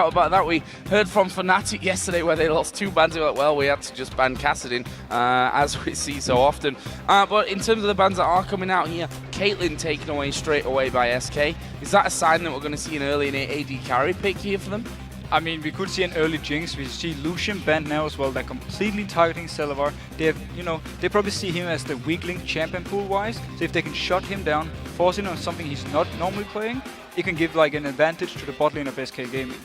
About that, we heard from Fnatic yesterday where they lost 2 bans. They were like, well, we had to just ban Kassadin, as we see so often. But in terms of the bans that are coming out here, Caitlyn taken away straight away by SK. Is that a sign that we're going to see an early AD carry pick here for them? I mean, we could see an early Jinx. We see Lucian banned now as well. They're completely targeting Celaver. They have, they probably see him as the weak link champion pool-wise. So if they can shut him down, force him on something he's not normally playing, it can give like an advantage to the bot lane of SK Gaming.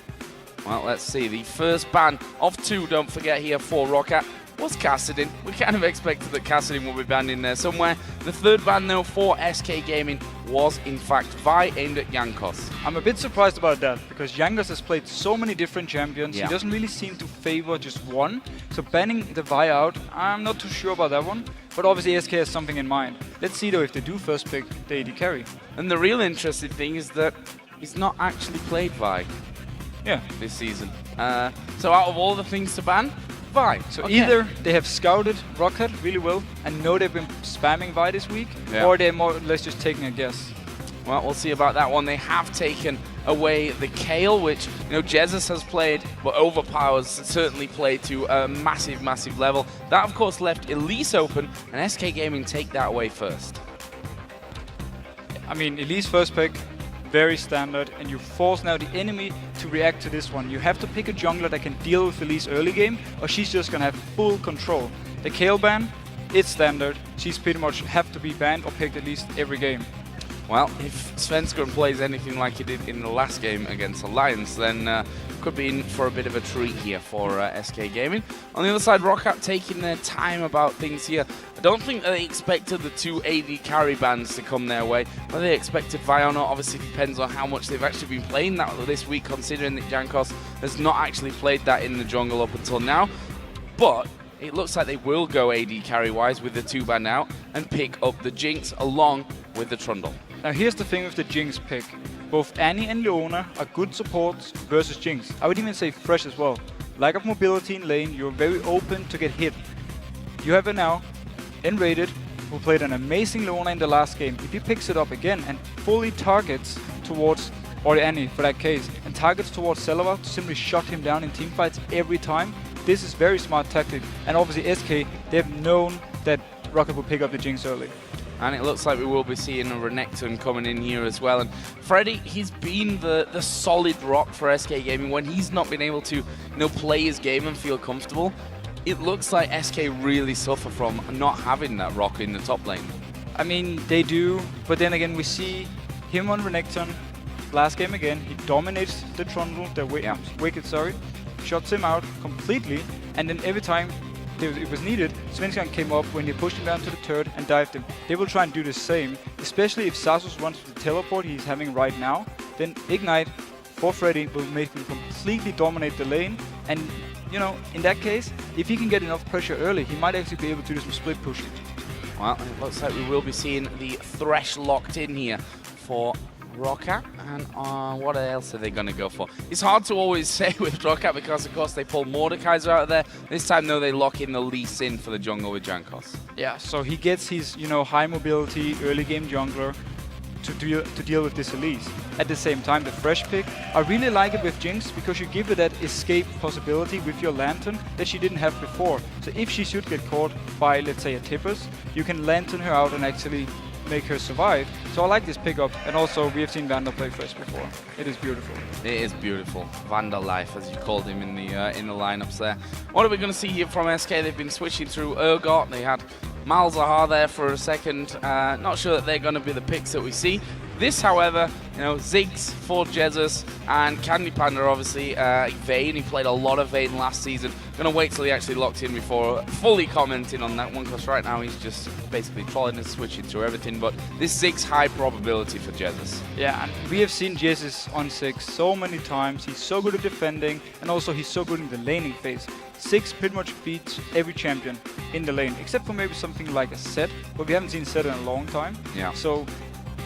Well, let's see. The first ban of 2, don't forget here, for ROCCAT was Kassadin. We kind of expected that Kassadin would be banned in there somewhere. The third ban, though, for SK Gaming was, in fact, Vi aimed at Jankos. I'm a bit surprised about that, because Jankos has played so many different champions. Yeah. He doesn't really seem to favor just one. So banning the Vi out, I'm not too sure about that one. But obviously SK has something in mind. Let's see, though, if they do first pick the AD carry. And the real interesting thing is that he's not actually played Vi. Yeah, this season. So out of all the things to ban, Vi. So either they have scouted ROCCAT really well and know they've been spamming Vi this week, or they're more or less just taking a guess. Well, we'll see about that one. They have taken away the Kale, which Jesiz has played, but Overpow has certainly played to a massive, massive level. That, of course, left Elise open, and SK Gaming take that away first. I mean, Elise first pick, very standard, and you force now the enemy to react to this one. You have to pick a jungler that can deal with Elise early game, or she's just gonna have full control. The Kale ban, it's standard. She's pretty much have to be banned or picked at least every game. Well, if Svenskeren plays anything like he did in the last game against Alliance, then could be in for a bit of a treat here for SK Gaming. On the other side, ROCCAT taking their time about things here. I don't think that they expected the 2 AD carry bans to come their way. Whether they expected Vi or not obviously depends on how much they've actually been playing that this week, considering that Jankos has not actually played that in the jungle up until now. But it looks like they will go AD carry-wise with the 2 ban out and pick up the Jinx along with the Trundle. Now here's the thing with the Jinx pick. Both Annie and Leona are good supports versus Jinx. I would even say Fresh as well. Lack of mobility in lane, you're very open to get hit. You have it now, nRated, who played an amazing Leona in the last game. If he picks it up again and fully targets towards, or Annie for that case, and targets towards Celaver to simply shut him down in teamfights every time, this is very smart tactic. And obviously SK, they've known that ROCCAT will pick up the Jinx early. And it looks like we will be seeing a Renekton coming in here as well. And Freddy, he's been the solid rock for SK Gaming when he's not been able to play his game and feel comfortable. It looks like SK really suffer from not having that rock in the top lane. I mean, they do, but then again, we see him on Renekton last game again. He dominates the Trundle, the Wicked, shuts him out completely, and then every time it was needed, Svenskeren came up when he pushed him down to the turret and dived him. They will try and do the same, especially if Xaxus runs the teleport he's having right now. Then Ignite for Freddy will make him completely dominate the lane. And, in that case, if he can get enough pressure early, he might actually be able to do some split pushing. Well, it looks like we will be seeing the Thresh locked in here for ROCCAT, and what else are they going to go for? It's hard to always say with ROCCAT because, of course, they pull Mordekaiser out of there. This time, though, they lock in the Lee Sin for the jungle with Jankos. Yeah, so he gets his, high mobility early game jungler to deal with this Elise. At the same time, the Fresh pick, I really like it with Jinx because you give her that escape possibility with your Lantern that she didn't have before. So if she should get caught by, let's say, a Tippers, you can Lantern her out and actually make her survive. So I like this pickup, and also we have seen Vander play Fresh before. It is beautiful. It is beautiful. Vander Life, as you called him in the lineups there. What are we going to see here from SK? They've been switching through Urgot. They had Malzahar there for a second. Not sure that they're going to be the picks that we see. This, however, Ziggs for Jesiz and Candy Panda, obviously, Vayne. He played a lot of Vayne last season. Gonna wait till he actually locked in before fully commenting on that one, because right now he's just basically trolling and switching through everything. But this Ziggs high probability for Jesiz. Yeah, and we have seen Jesiz on Ziggs so many times. He's so good at defending, and also he's so good in the laning phase. Ziggs pretty much beats every champion in the lane, except for maybe something like a Set, but we haven't seen Set in a long time. Yeah. So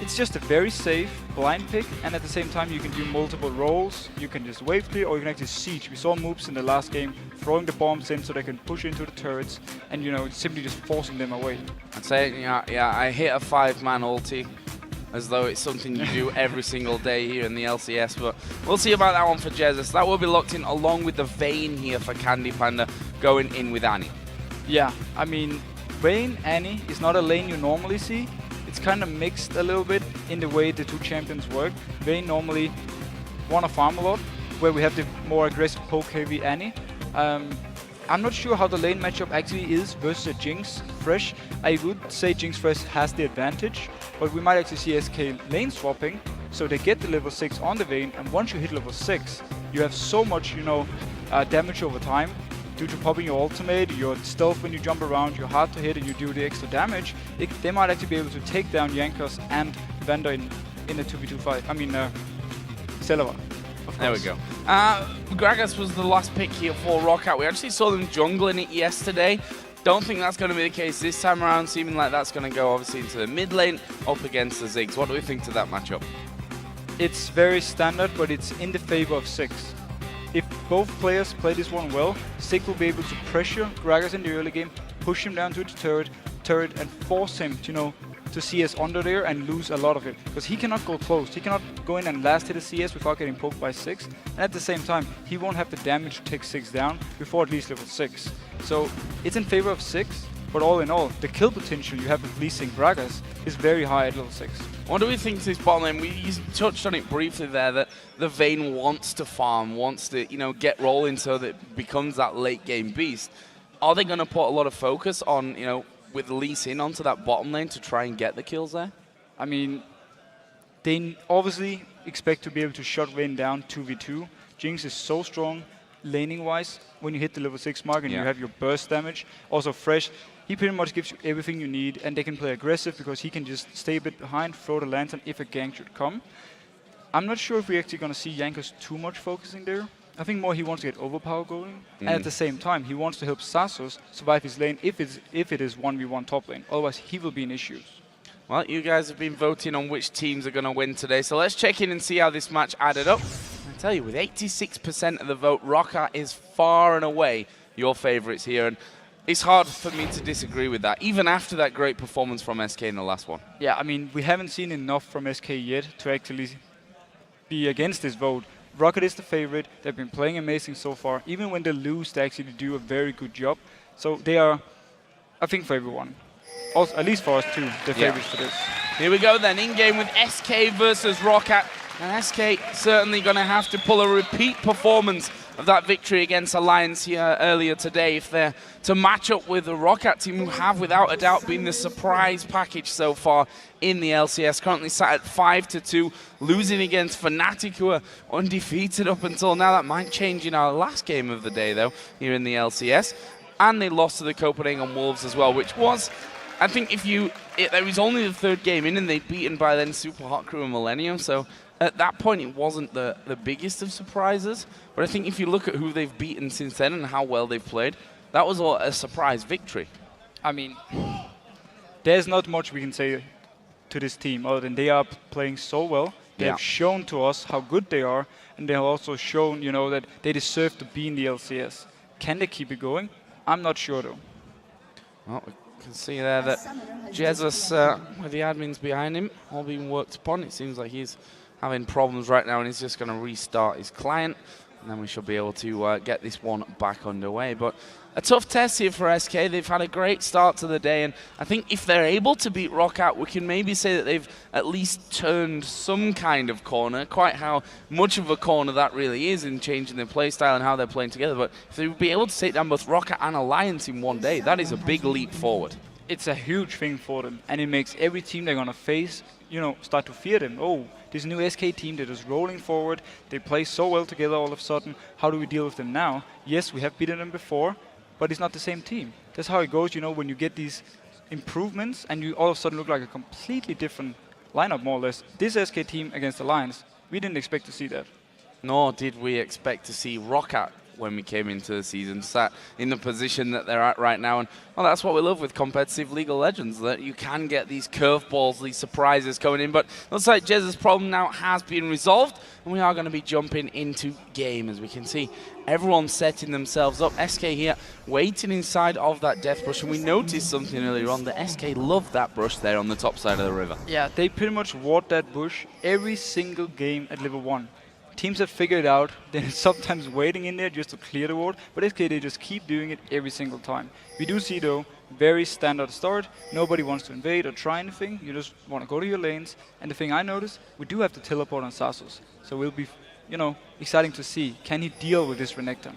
it's just a very safe blind pick, and at the same time you can do multiple roles. You can just wave clear, or you can actually siege. We saw moves in the last game throwing the bombs in so they can push into the turrets, and simply just forcing them away. I'd say, yeah, I hit a 5-man ulti. as though it's something you do every single day here in the LCS, but we'll see about that one for Jesiz. That will be locked in along with the Vayne here for Candy Panda going in with Annie. Yeah, I mean, Vayne, Annie is not a lane you normally see. It's kind of mixed a little bit in the way the two champions work. Vayne normally want to farm a lot, where we have the more aggressive poke heavy Annie. I'm not sure how the lane matchup actually is versus a Jinx Fresh. I would say Jinx Fresh has the advantage, but we might actually see SK lane swapping, so they get the level 6 on the Vayne, and once you hit level 6, you have so much, damage over time due to popping your ultimate, your stealth when you jump around, you're hard to hit and you do the extra damage. They might actually be able to take down Jankos and Vander in a 2v2 fight. I mean, Celaver. There we go. Xaxus was the last pick here for ROCCAT. We actually saw them jungling it yesterday. Don't think that's going to be the case this time around, seeming like that's going to go obviously into the mid lane up against the Ziggs. What do we think to that matchup? It's very standard, but it's in the favor of Ziggs. If both players play this one well, Ziggs will be able to pressure Xaxus in the early game, push him down to the turret and force him to CS under there and lose a lot of it. Because he cannot go close. He cannot go in and last hit a CS without getting poked by Ziggs. And at the same time, he won't have the damage to take Ziggs down before at least level 6. So it's in favor of Ziggs, but all in all, the kill potential you have with leasing Xaxus is very high at level 6. What do we think to this bottom lane? We touched on it briefly there, that the Vayne wants to farm, wants to get rolling so that it becomes that late game beast. Are they going to put a lot of focus on, with Lee Sin onto that bottom lane to try and get the kills there? I mean, they obviously expect to be able to shut Vayne down 2v2. Jinx is so strong laning-wise when you hit the level 6 mark and you have your burst damage. Also Fresh, he pretty much gives you everything you need, and they can play aggressive because he can just stay a bit behind, throw the lantern if a gank should come. I'm not sure if we're actually going to see Jankos too much focusing there. I think more he wants to get Overpow going, and at the same time he wants to help Xaxus survive his lane if it is 1v1 top lane. Otherwise he will be in issues. Well, you guys have been voting on which teams are going to win today, so let's check in and see how this match added up. I tell you, with 86% of the vote, ROCCAT is far and away your favourites here, and it's hard for me to disagree with that, even after that great performance from SK in the last one. Yeah, I mean, we haven't seen enough from SK yet to actually be against this vote. ROCCAT is the favorite. They've been playing amazing so far. Even when they lose, they actually do a very good job. So they are, I think, for everyone. Also, at least for us too, the favorites for this. Here we go then, in-game with SK versus ROCCAT. And SK certainly going to have to pull a repeat performance of that victory against Alliance here earlier today if they're to match up with the ROCCAT team, who have without a doubt been the surprise package so far in the LCS. Currently sat at 5-2, losing against Fnatic, who are undefeated up until now. That might change in our last game of the day though, here in the LCS. And they lost to the Copenhagen Wolves as well, which was, I think it was only the third game in and they'd beaten by then Super Hot Crew and Millennium, so at that point it wasn't the biggest of surprises. But I think if you look at who they've beaten since then and how well they've played, that was a surprise victory. I mean, there's not much we can say to this team other than they are playing so well. They have shown to us how good they are, and they have also shown, that they deserve to be in the LCS. Can they keep it going? I'm not sure though. Well, we can see there that Jesiz, with the admins behind him, all being worked upon. It seems like he's having problems right now and he's just going to restart his client, and then we should be able to get this one back underway. But a tough test here for SK. They've had a great start to the day, and I think if they're able to beat ROCCAT, we can maybe say that they've at least turned some kind of corner. Quite how much of a corner that really is in changing their playstyle and how they're playing together, but if they would be able to take down both ROCCAT and Alliance in one day, that is a big leap forward. It's a huge thing for them, and it makes every team they're going to face, start to fear them. Oh, this new SK team, they're just rolling forward. They play so well together all of a sudden. How do we deal with them now? Yes, we have beaten them before, but it's not the same team. That's how it goes, when you get these improvements and you all of a sudden look like a completely different lineup, more or less. This SK team against Alliance, we didn't expect to see that. Nor did we expect to see ROCCAT when we came into the season, sat in the position that they're at right now. And well, that's what we love with competitive League of Legends, that you can get these curveballs, these surprises coming in. But it looks like Jez's problem now has been resolved, and we are going to be jumping into game. As we can see, everyone's setting themselves up. SK here waiting inside of that death brush, and we noticed something earlier on, that SK loved that brush there on the top side of the river. Yeah, they pretty much ward that bush every single game at level 1. Teams have figured it out, they're sometimes waiting in there just to clear the ward, but SK, they just keep doing it every single time. We do see though, very standard start, nobody wants to invade or try anything, you just want to go to your lanes, and the thing I noticed, we do have to teleport on Xaxus, so we'll be, you know, exciting to see, can he deal with this Renekton?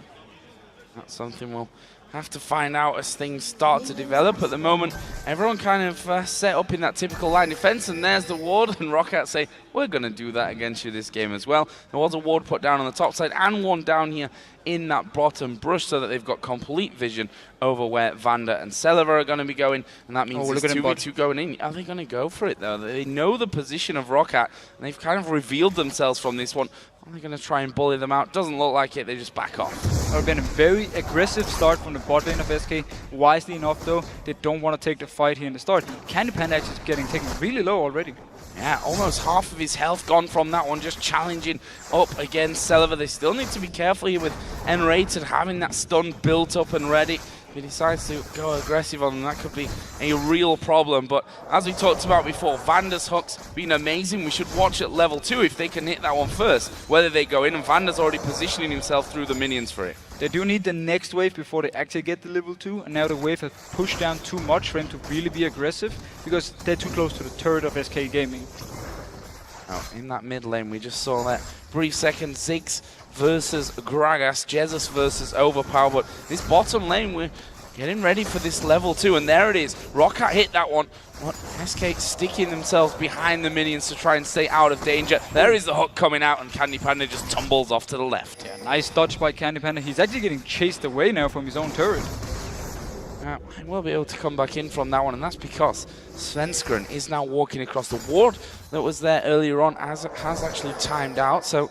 That's something we'll have to find out as things start to develop. At the moment, everyone kind of set up in that typical line defense, and there's the ward, and ROCCAT say, we're going to do that against you this game as well. There was a ward put down on the top side and one down here in that bottom brush, so that they've got complete vision over where Vander and Celaver are going to be going, and that means there's 2v2 going in. Are they going to go for it though? They know the position of ROCCAT, and they've kind of revealed themselves from this one. Are they going to try and bully them out? Doesn't look like it, they just back off. It would have been a very aggressive start from the bot lane of SK. Wisely enough though, they don't want to take the fight here in the start. Candy Panda actually is getting taken really low already. Yeah, almost half of his health gone from that one, just challenging up against Celaver. They still need to be careful here with nRated having that stun built up and ready. If he decides to go aggressive on them, that could be a real problem. But as we talked about before, Vander's hook's been amazing. We should watch at level 2 if they can hit that one first, whether they go in, and Vander's already positioning himself through the minions for it. They do need the next wave before they actually get the level 2, and now the wave has pushed down too much for him to really be aggressive, because they're too close to the turret of SK Gaming. Now, in that mid lane, we just saw that brief second, Ziggs versus Gragas, Jesiz versus Overpow, but this bottom lane, we're getting ready for this level 2, and there it is. ROCCAT hit that one. What, SK sticking themselves behind the minions to try and stay out of danger. There is the hook coming out, and Candy Panda just tumbles off to the left. Yeah, nice dodge by Candy Panda. He's actually getting chased away now from his own turret. He will be able to come back in from that one, and that's because Svenskeren is now walking across the ward that was there earlier on, as it has actually timed out. So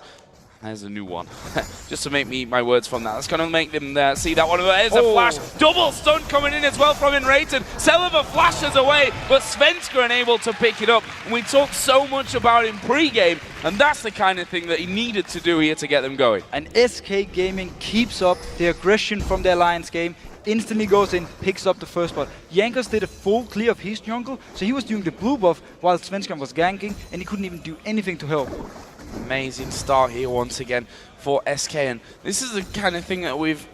there's a new one. Just to make me my words from that. That's going to make them see that one. There's a flash. Double stun coming in as well from nRated. Celaver flashes away, but Svenskeren able to pick it up. And we talked so much about him pre-game, and that's the kind of thing that he needed to do here to get them going. And SK Gaming keeps up the aggression from their Alliance game. Instantly goes in, picks up the first spot. Jankos did a full clear of his jungle, so he was doing the blue buff while Svenskeren was ganking, and he couldn't even do anything to help. Amazing start here once again for SK, and this is the kind of thing that we've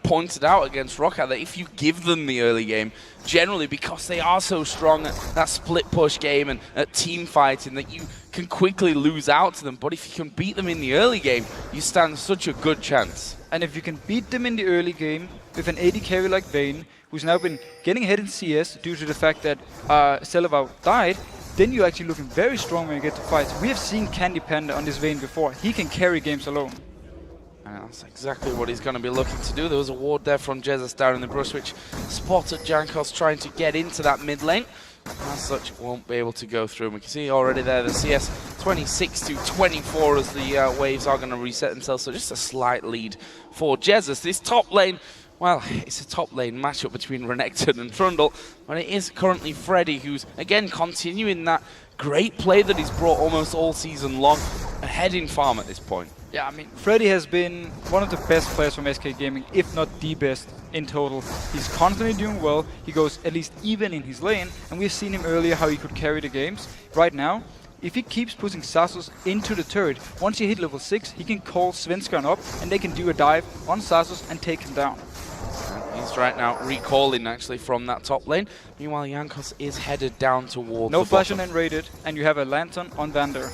pointed out against ROCCAT, that if you give them the early game, generally because they are so strong at that split push game and at team fighting, that you can quickly lose out to them. But if you can beat them in the early game, you stand such a good chance. And if you can beat them in the early game with an AD carry like Vayne, who's now been getting ahead in CS due to the fact that Celaver died, then you're actually looking very strong when you get to fights. We have seen Candy Panda on this Vayne before. He can carry games alone. And that's exactly what he's going to be looking to do. There was a ward there from Jesiz down in the brush, which spotted Jankos trying to get into that mid lane. As such, won't be able to go through. And we can see already there the CS 26 to 24 as the waves are going to reset themselves. So just a slight lead for Jesiz. This top lane, well, it's a top lane matchup between Renekton and Trundle, but it is currently Freddy, who's again continuing that great play that he's brought almost all season long, ahead in farm at this point. Yeah, I mean, Freddy has been one of the best players from SK Gaming, if not the best in total. He's constantly doing well, he goes at least even in his lane, and we've seen him earlier how he could carry the games. Right now, if he keeps pushing Xaxus into the turret, once he hit level 6, he can call Svenskeren up, and they can do a dive on Xaxus and take him down. He's right now recalling actually from that top lane. Meanwhile, Jankos is headed down towards no flash on nRated, and you have a lantern on Vander.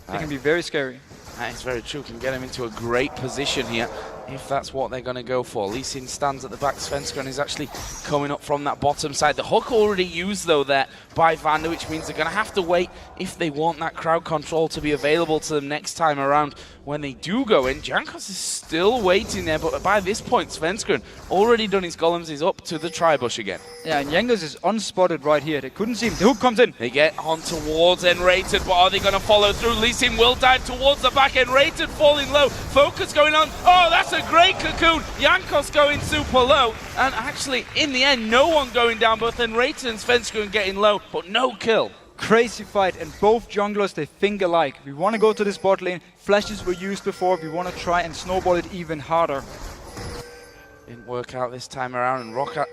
They can be very scary. That is very true. Can get him into a great position here if that's what they're going to go for. Lee Sin stands at the back. Svenskeren is actually coming up from that bottom side. The hook already used though there by Vander, which means they're going to have to wait if they want that crowd control to be available to them next time around. When they do go in, Jankos is still waiting there, but by this point, Svenskeren already done his golems, he's up to the tri-bush again. Yeah, and Jankos is unspotted right here. They couldn't see him. The hook comes in. They get on towards nRated, but are they going to follow through? Lee Sin will dive towards the back. nRated falling low. Focus going on. Oh, that's a great cocoon. Jankos going super low. And actually, in the end, no one going down. Both nRated and Svenskeren getting low, but no kill. Crazy fight, and both junglers, they think alike. We want to go to this bot lane. Flashes were used before. We want to try and snowball it even harder. Didn't work out this time around, and ROCCAT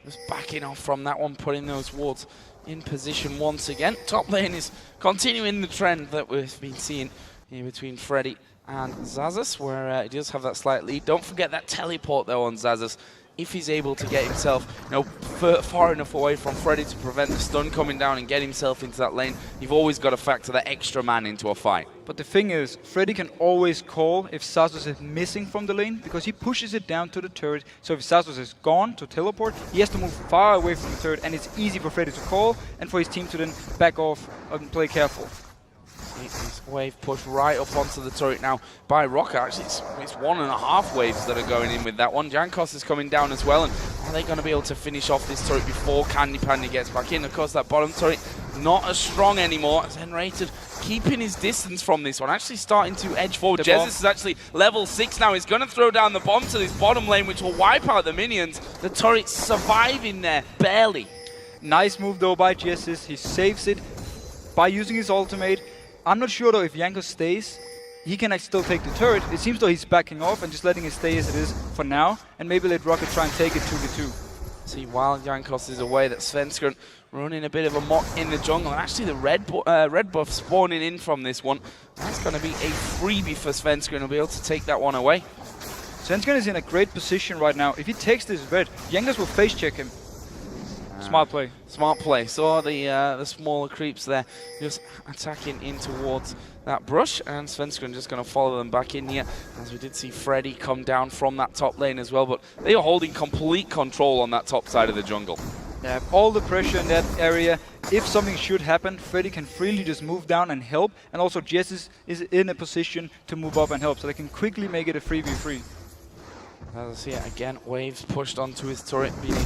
was backing off from that one, putting those wards in position once again. Top lane is continuing the trend that we've been seeing here between Freddy and Xaxus, where he does have that slight lead. Don't forget that teleport though on Xaxus. If he's able to get himself, far enough away from Freddy to prevent the stun coming down and get himself into that lane, you've always got to factor that extra man into a fight. But the thing is, Freddy can always call if Xaxus is missing from the lane, because he pushes it down to the turret. So if Xaxus is gone to teleport, he has to move far away from the turret, and it's easy for Freddy to call and for his team to then back off and play careful. This wave pushed right up onto the turret now by ROCCAT. Actually, it's 1.5 waves that are going in with that one. Jankos is coming down as well, and are they going to be able to finish off this turret before Candy Panda gets back in? Of course, that bottom turret not as strong anymore. As nRated keeping his distance from this one, actually starting to edge forward. Jesiz is actually level 6 now. He's going to throw down the bomb to this bottom lane, which will wipe out the minions. The turret's surviving there, barely. Nice move though by Jesiz. He saves it by using his ultimate. I'm not sure though if Jankos stays, he can still take the turret. It seems though he's backing off and just letting it stay as it is for now, and maybe let ROCCAT try and take it 2v2. See, while Jankos is away, that Svenskeren running a bit of a mock in the jungle, and actually the red buff spawning in from this one. That's going to be a freebie for Svenskeren. He'll be able to take that one away. Svenskeren is in a great position right now. If he takes this red, Jankos will face check him. Smart play. Smart play. Saw the smaller creeps there just attacking in towards that brush, and Svenskeren just going to follow them back in here, as we did see Freddy come down from that top lane as well, but they are holding complete control on that top side of the jungle. Yeah, all the pressure in that area. If something should happen, Freddy can freely just move down and help, and also Jesiz is in a position to move up and help, so they can quickly make it a 3v3. As I see it again, waves pushed onto his turret, being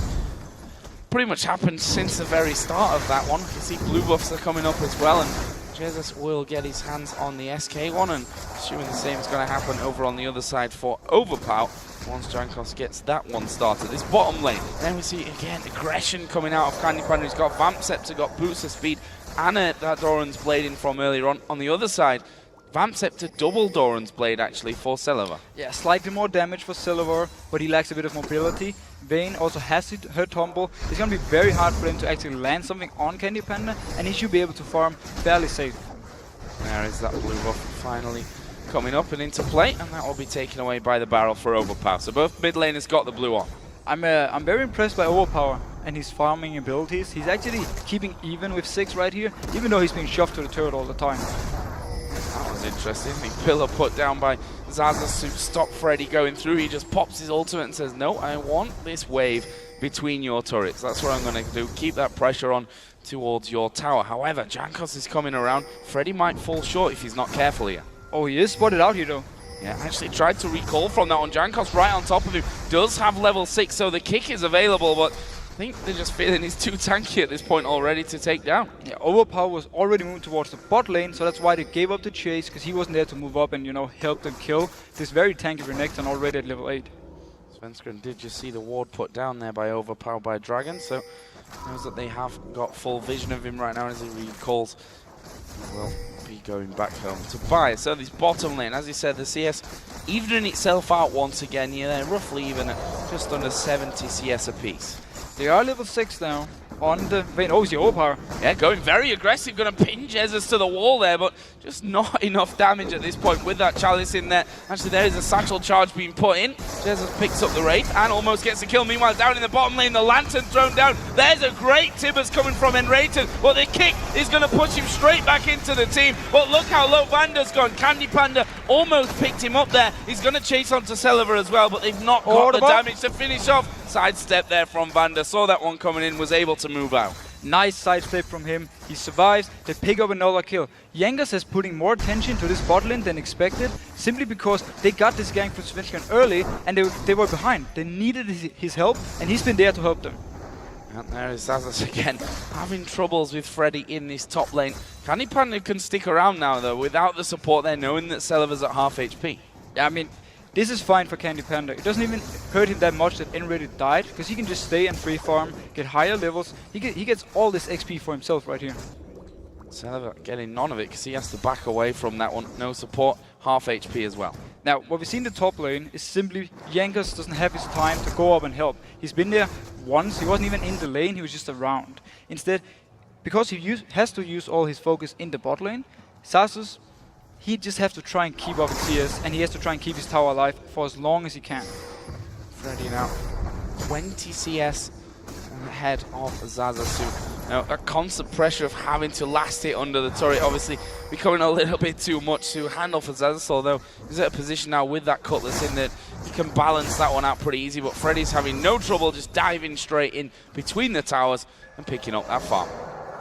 pretty much happened since the very start of that one. You can see blue buffs are coming up as well, and Jesiz will get his hands on the SK one, and assuming the same is going to happen over on the other side for Overpow once Jankos gets that one started. This bottom lane, then we see again aggression coming out of Candy Panda, who's got Vamp Scepter, got Boots of Speed, and that Doran's Blade in from earlier on. On the other side, Vamp Scepter double Doran's Blade actually for Celaver. Yeah, slightly more damage for Celaver, but he lacks a bit of mobility. Vayne also has her tumble. It's going to be very hard for him to actually land something on Candy Panda, and he should be able to farm fairly safe. There is that blue buff finally coming up and into play, and that will be taken away by the barrel for Overpow. So both mid laners got the blue on. I'm very impressed by Overpow and his farming abilities. He's actually keeping even with 6 right here, even though he's being shoved to the turret all the time. That was interesting. The pillar put down by Xaxus to stop Freddy going through. He just pops his ultimate and says, no, I want this wave between your turrets. That's what I'm going to do. Keep that pressure on towards your tower. However, Jankos is coming around. Freddy might fall short if he's not careful here. Oh, he is spotted out here though. Yeah, actually tried to recall from that one. Jankos right on top of him. Does have level 6, so the kick is available, but I think they're just feeling he's too tanky at this point already to take down. Yeah, Overpow was already moving towards the bot lane, so that's why they gave up the chase, because he wasn't there to move up and, help them kill this very tanky Renekton already at level 8. Svenskeren did just see the ward put down there by Overpow by Dragon, so knows that they have got full vision of him right now as he recalls. He will be going back home to buy. So this bottom lane, as you said, the CS evening itself out once again. Yeah, they're roughly even at just under 70 CS apiece. They are level 6 now on the Vayne. Oh, it's the Overpower. Yeah, going very aggressive, going to pin Jesiz to the wall there, but just not enough damage at this point with that Chalice in there. Actually, there is a satchel charge being put in. Jesiz picks up the Wraith and almost gets the kill. Meanwhile, down in the bottom lane, the Lantern thrown down. There's a great Tibbers coming from nRated, but the kick is going to push him straight back into the team. But look how low Vanda's gone. Candy Panda almost picked him up there. He's going to chase onto Celaver as well, but they've not got the damage to finish off. Sidestep there from Vanda. Saw that one coming in, was able to move out. Nice sidestep from him. He survives. They pick up another kill. Jankos is putting more attention to this bot lane than expected, simply because they got this gank from Svenskeren early and they were behind. They needed his help, and he's been there to help them. And there is Xaxus again, having troubles with Freddy in this top lane. Candy Panda can stick around now though, without the support there, knowing that Celaver's at half HP. Yeah, I mean, This is fine for Candy Panda. It doesn't even hurt him that much that nRated died, because he can just stay and free farm, get higher levels. He gets all this XP for himself right here. Celaver getting none of it because he has to back away from that one. No support, half HP as well. Now, what we see in the top lane is simply Jankos doesn't have his time to go up and help. He's been there once. He wasn't even in the lane. He was just around. Instead, because he has to use all his focus in the bot lane, Xaxus, he just has to try and keep up his CS, and he has to try and keep his tower alive for as long as he can. Freddy now 20 CS ahead of Xaxus. Now, that constant pressure of having to last hit under the turret obviously becoming a little bit too much to handle for Xaxus, although he's at a position now with that cutlass in that he can balance that one out pretty easy, but Freddy's having no trouble just diving straight in between the towers and picking up that farm.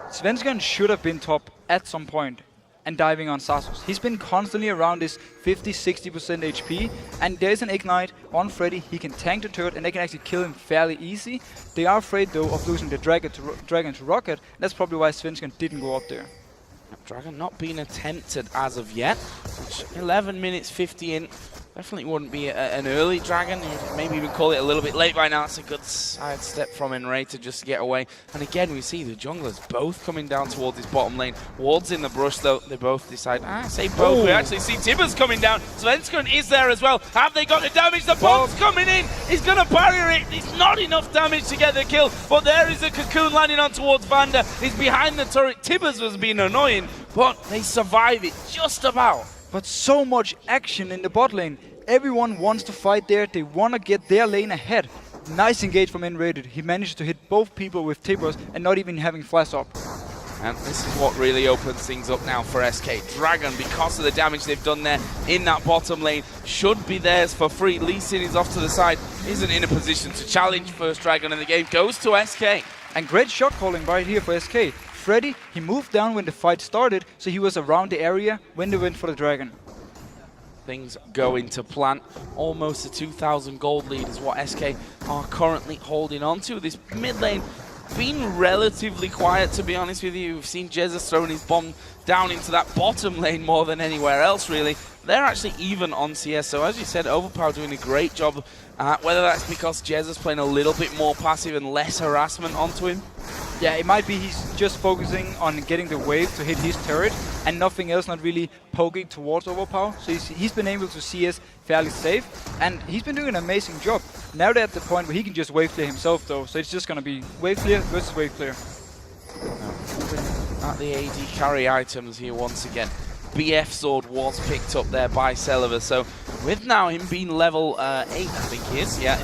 Svenskeren should have been top at some point and diving on Xaxus. He's been constantly around this 50-60% HP, and there's an Ignite on Freddy. He can tank the turret and they can actually kill him fairly easy. They are afraid though of losing the Dragon to ROCCAT. That's probably why Svenskeren didn't go up there. Dragon not being attempted as of yet, which 11 minutes 50 in. Definitely wouldn't be an early Dragon. You'd maybe even call it a little bit late by now. It's a good side step from nRated just to get away. And again, we see the junglers both coming down towards his bottom lane. Ward's in the brush, though. They both decide, I say both. Ooh. We actually see Tibbers coming down. Svenskeren is there as well. Have they got the damage? The bomb's coming in. He's going to barrier it. It's not enough damage to get the kill. But there is a cocoon landing on towards Vander. He's behind the turret. Tibbers was being annoying, but they survive it just about. But so much action in the bot lane. Everyone wants to fight there. They want to get their lane ahead. Nice engage from nRated. He managed to hit both people with Tibbers and not even having flash up. And this is what really opens things up now for SK. Dragon, because of the damage they've done there in that bottom lane, should be theirs for free. Lee Sin is off to the side. Isn't in a position to challenge first Dragon in the game. Goes to SK. And great shot calling right here for SK. Freddy, he moved down when the fight started, so he was around the area when they went for the Dragon. Things go into plan. Almost a 2,000 gold lead is what SK are currently holding on to. This mid lane been relatively quiet, to be honest with you. We've seen Jesiz throwing his bomb down into that bottom lane more than anywhere else, really. They're actually even on CS, so as you said, Overpow doing a great job. Whether that's because Jesiz playing a little bit more passive and less harassment onto him. Yeah, it might be he's just focusing on getting the wave to hit his turret and nothing else, not really poking towards Overpow. So he's been able to CS fairly safe, and he's been doing an amazing job. Now they're at the point where he can just wave clear himself though, so it's just going to be wave clear versus wave clear. At the AD carry items here once again. BF sword was picked up there by Celaver, so with now him being level 8, I think he is. Yeah,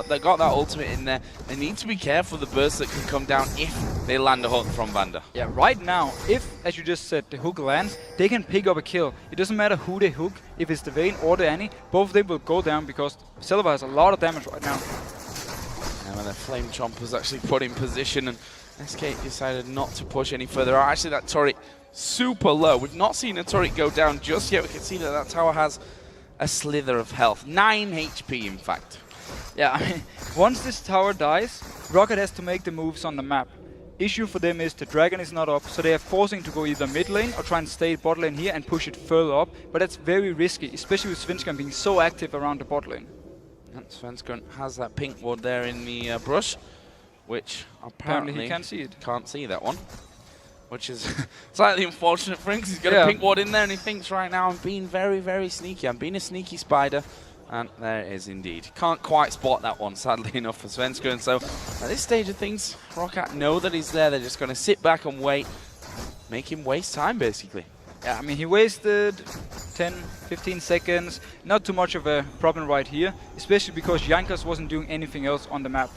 they got that ultimate in there. They need to be careful of the burst that can come down if they land a hook from Vander. Yeah, right now, if, as you just said, the hook lands, they can pick up a kill. It doesn't matter who they hook, if it's the Vayne or the Annie, both of them will go down because Celaver has a lot of damage right now. And when the Flame Chompers actually put in position and SK decided not to push any further. Actually, that turret super low. We've not seen a turret go down just yet. We can see that that tower has a slither of health. 9 HP, in fact. Yeah, I mean, once this tower dies, ROCCAT has to make the moves on the map. Issue for them is the Dragon is not up, so they are forcing to go either mid lane or try and stay bot lane here and push it further up. But that's very risky, especially with Svenskeren being so active around the bot lane. And Svenskeren has that pink ward there in the brush, which apparently he can't see it. Can't see that one. Which is slightly unfortunate for him because he's got a pink ward in there and he thinks right now I'm being very, very sneaky. I'm being a sneaky spider. And there it is indeed. Can't quite spot that one, sadly enough, for Svenskeren. So at this stage of things, ROCCAT know that he's there. They're just going to sit back and wait. Make him waste time, basically. Yeah, I mean, he wasted 10, 15 seconds. Not too much of a problem right here, especially because Jankos wasn't doing anything else on the map.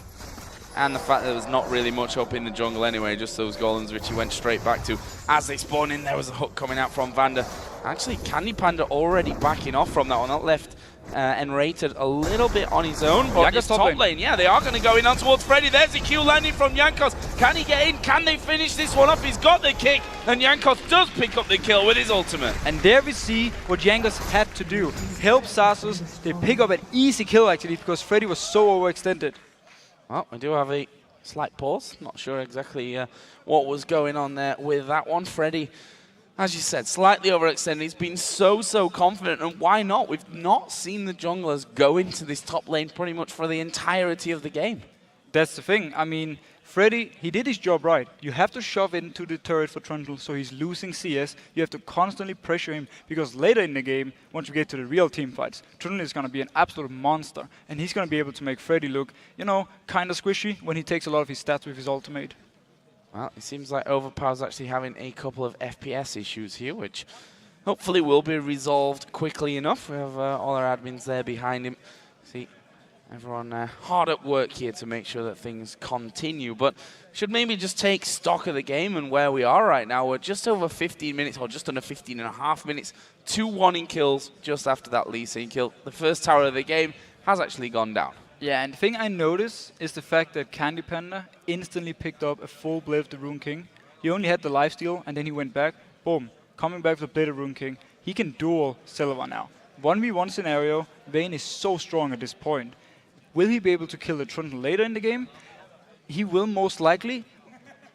And the fact that there was not really much up in the jungle anyway, just those golems which he went straight back to. As they spawn in, there was a hook coming out from Vander. Actually, Candy Panda already backing off from that one. That left nRated a little bit on his own. But his top lane, yeah, they are going to go in on towards Freddy. There's a Q landing from Jankos. Can he get in? Can they finish this one off? He's got the kick, and Jankos does pick up the kill with his ultimate. And there we see what Jankos had to do. Help Xaxus. They pick up an easy kill, actually, because Freddy was so overextended. Well, we do have a slight pause. Not sure exactly what was going on there with that one. Freddy As you said, slightly overextended. He's been so confident, and why not? We've not seen the junglers go into this top lane pretty much for the entirety of the game. That's the thing. I mean, Freddy, he did his job right. You have to shove into the turret for Trundle, so he's losing CS. You have to constantly pressure him, because later in the game, once you get to the real team fights, Trundle is going to be an absolute monster, and he's going to be able to make Freddy look, you know, kind of squishy when he takes a lot of his stats with his ultimate. Well, it seems like Overpow's actually having a couple of FPS issues here, which hopefully will be resolved quickly enough. We have all our admins there behind him. See, everyone hard at work here to make sure that things continue. But should maybe just take stock of the game and where we are right now. We're just over 15 minutes, or just under 15 and a half minutes. 2-1 in kills just after that Lee Sin kill. The first tower of the game has actually gone down. Yeah, and the thing I noticed is the fact that Candy Panda instantly picked up a full Blade of the Rune King. He only had the lifesteal, and then he went back. Boom. Coming back with the Blade of Rune King. He can duel Celaver now. 1v1 scenario. Vayne is so strong at this point. Will he be able to kill the Trundle later in the game? He will most likely,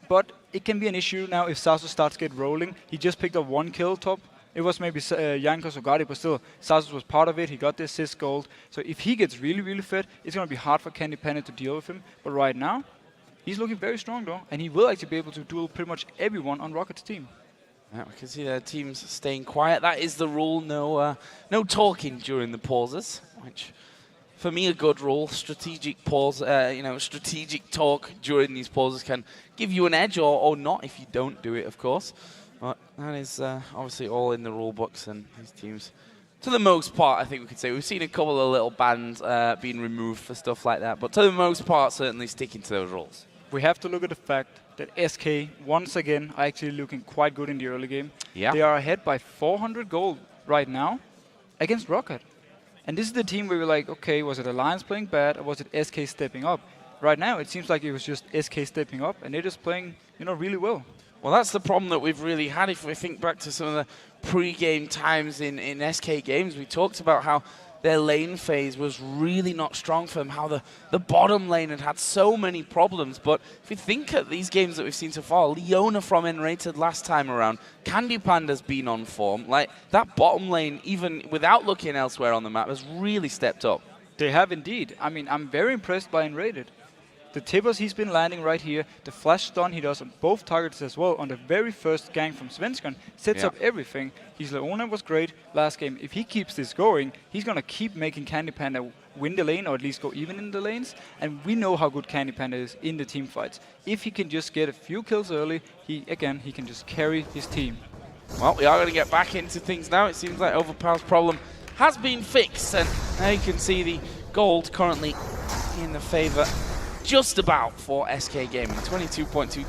but it can be an issue now if Xaxus starts get rolling. He just picked up 1 kill top. It was maybe Jankos or got it, but still, Xaxus was part of it. He got the assist gold. So if he gets really fed, it's going to be hard for Candy Panda to deal with him. But right now, he's looking very strong though, and he will actually be able to duel pretty much everyone on ROCCAT's team. Yeah, we can see the teams staying quiet. That is the rule. No talking during the pauses, which for me a good rule. Strategic pause, strategic talk during these pauses can give you an edge or not if you don't do it, of course. But that is obviously all in the rule books, and these teams, to the most part, I think we could say, we've seen a couple of little bans being removed for stuff like that, but to the most part, certainly sticking to those rules. We have to look at the fact that SK, once again, are actually looking quite good in the early game. Yeah. They are ahead by 400 gold right now against ROCCAT. And this is the team where we're like, okay, was it Alliance playing bad, or was it SK stepping up? Right now, it seems like it was just SK stepping up, and they're just playing, really well. Well, that's the problem that we've really had. If we think back to some of the pre-game times in SK games, we talked about how their lane phase was really not strong for them, how the bottom lane had so many problems. But if you think at these games that we've seen so far, Leona from nRated last time around, Candy Panda's been on form. Like, that bottom lane, even without looking elsewhere on the map, has really stepped up. They have indeed. I mean, I'm very impressed by nRated. The tippers he's been landing right here, the flash stun he does on both targets as well on the very first gank from Svenskeren sets up everything. His Leona was great last game. If he keeps this going, he's going to keep making Candy Panda win the lane, or at least go even in the lanes. And we know how good Candy Panda is in the team fights. If he can just get a few kills early, he can just carry his team. Well, we are going to get back into things now. It seems like Overpow's problem has been fixed, and now you can see the gold currently in the favor just about for SK Gaming. 22.2 to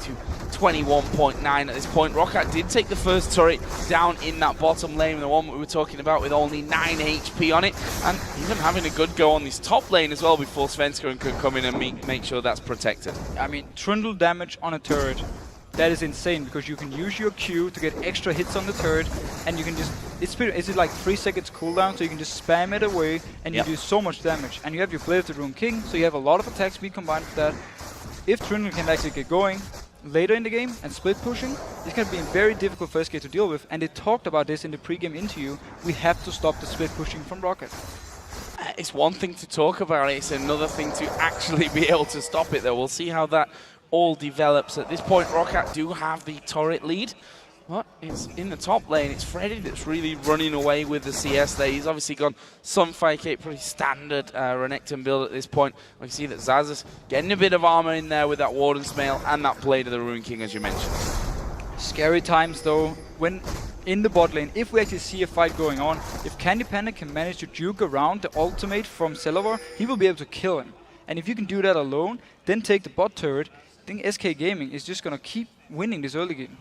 21.9 at this point. ROCCAT did take the first turret down in that bottom lane, the one we were talking about, with only 9 HP on it, and even having a good go on this top lane as well before Svenskeren could come in and make sure that's protected. I mean, Trundle damage on a turret, that is insane, because you can use your Q to get extra hits on the turret, and you can just, it's like 3 seconds cooldown, so you can just spam it away, and you do so much damage. And you have your Blade of the Rune King, so you have a lot of attack speed combined with that. If Trundle can actually get going later in the game and split pushing, it's going to be very difficult for SK to deal with, and they talked about this in the pre-game interview. We have to stop the split pushing from ROCCAT. It's one thing to talk about it, it's another thing to actually be able to stop it, though. We'll see how that all develops. At this point, ROCCAT do have the turret lead. But it's in the top lane. It's Freddy that's really running away with the CS there. He's obviously gone some 5k, pretty standard Renekton build at this point. We can see that Jesiz getting a bit of armor in there with that Warden's Mail and that Blade of the Rune King, as you mentioned. Scary times though, when in the bot lane, if we actually see a fight going on, if Candy Panda can manage to juke around the ultimate from Celaver, he will be able to kill him. And if you can do that alone, then take the bot turret, I think SK Gaming is just going to keep winning this early game.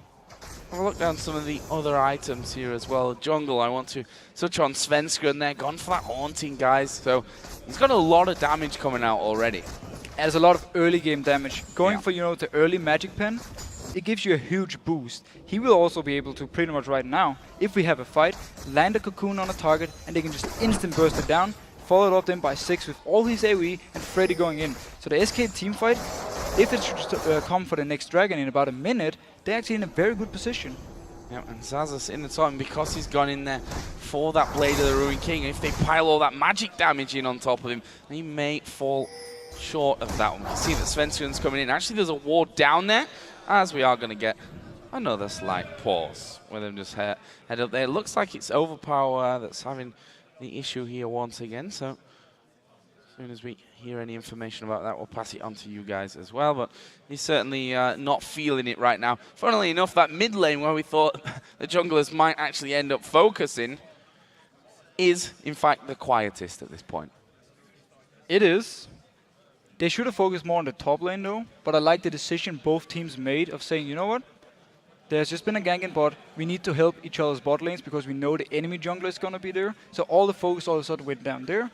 I'll look down some of the other items here as well. Jungle, I want to touch on Svenskeren there. Gone for that Haunting, guys. So he's got a lot of damage coming out already. There's a lot of early game damage. Going for, the early magic pen, it gives you a huge boost. He will also be able to pretty much right now, if we have a fight, land a cocoon on a target and they can just instant burst it down, followed up then by 6 with all his AoE and Freddy going in. So the SK team fight, if it should come for the next dragon in about a minute, they're actually in a very good position. Yeah, and Xaxus in the top, and because he's gone in there for that Blade of the Ruined King, if they pile all that magic damage in on top of him, he may fall short of that one. You can see that Svenskeren's coming in. Actually, there's a ward down there, as we are going to get another slight pause with him just head up there. It looks like it's Overpow that's having the issue here once again, so as soon as we hear any information about that, we'll pass it on to you guys as well. But he's certainly not feeling it right now. Funnily enough, that mid lane where we thought the junglers might actually end up focusing is, in fact, the quietest at this point. It is. They should have focused more on the top lane, though. But I like the decision both teams made of saying, you know what? There's just been a gank in bot. We need to help each other's bot lanes because we know the enemy jungler is going to be there. So all the focus all of a sudden went down there.